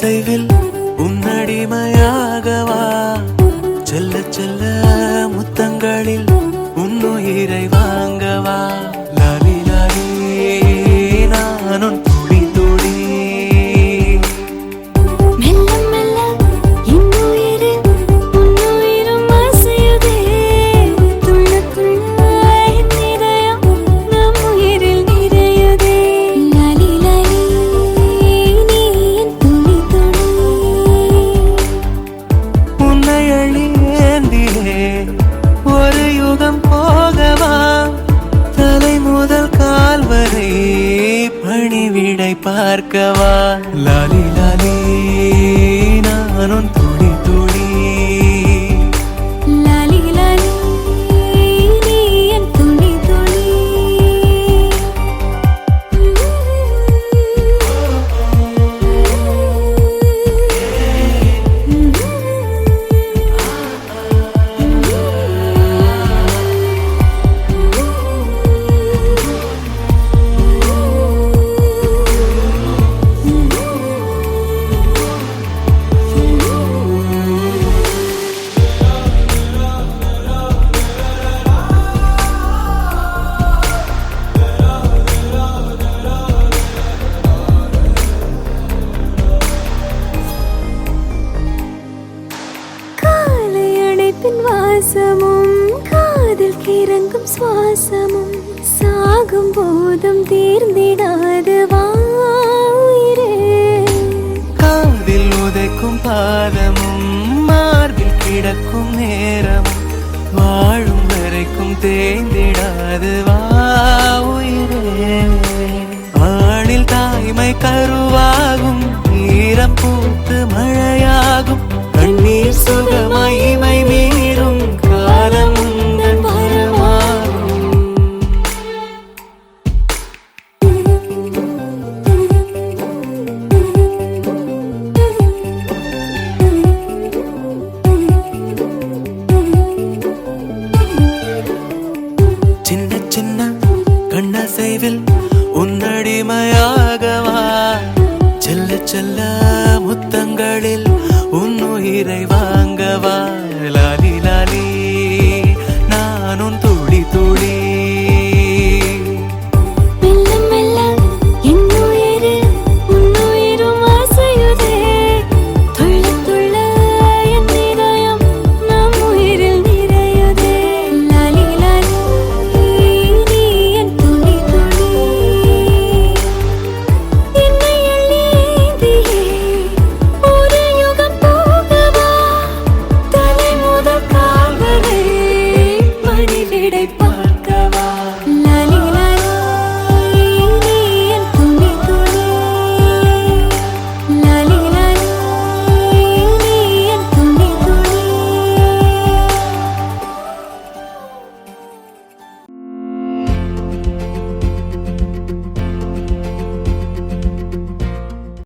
கண்ணசைவில் உன்னடிமையாகவா செல்ல செல்ல முத்தங்களில் உன்னுயிரை வாங்கவா லாலி லாலி நானும் துளி துளி மெல்ல மெல்ல இன்னுயிரு உன்னுயிரும் அசையுதே துள்ள துள்ள என் இதயம் நம் உயிரில் நிறையுதே லாலி லாலி நீ என் துளி துளி உன்னை அழியேந்தியே ஒரு யுகம் போகவா தலை முதல் கால் வரை பணிவிடை பார்க்கவா லாலி லாலி நானும் துளி துளி லாலி லாலி நீ என் துளி துளி காலை அணைப்பின் வாசமும் காதில் கிறங்கும் சுவாசமும் சாகும் போதும் தீர்ந்திடாது வாயிரே காதில் உதைக்கும் பாதமும் மார்பில் கிடக்கும் நேரமும் வாழும் வரைக்கும் தேய்ந்திடாது வா உயிரே ஆணில் தாய்மை கருவாகும் ஈரம் பூத்து மழையாகும் கண்ணீர் சுகமாய் இமை மீறும் காலம் உந்தன் வரமாகும் சின்ன சின்ன கண்ணசைவில் உன்னடிமையாகவா செல்ல செல்ல முத்தங்களில் உன்னுயிரை வாங்கவா லாலி லாலி நானும் துளி துளி மெல்ல மெல்ல இன்னுயிரு உன்னுயிரும் அசையுதே துள்ள துள்ள என் இதயம் நம் உயிரில் நிறையுதே லாலி லாலி நீ என் துளி துளி என்னை அள்ளியேந்தியே ஒரு யுகம் போகவா தலை முதல் கால் வரை பணிவிடை பார்க்கவா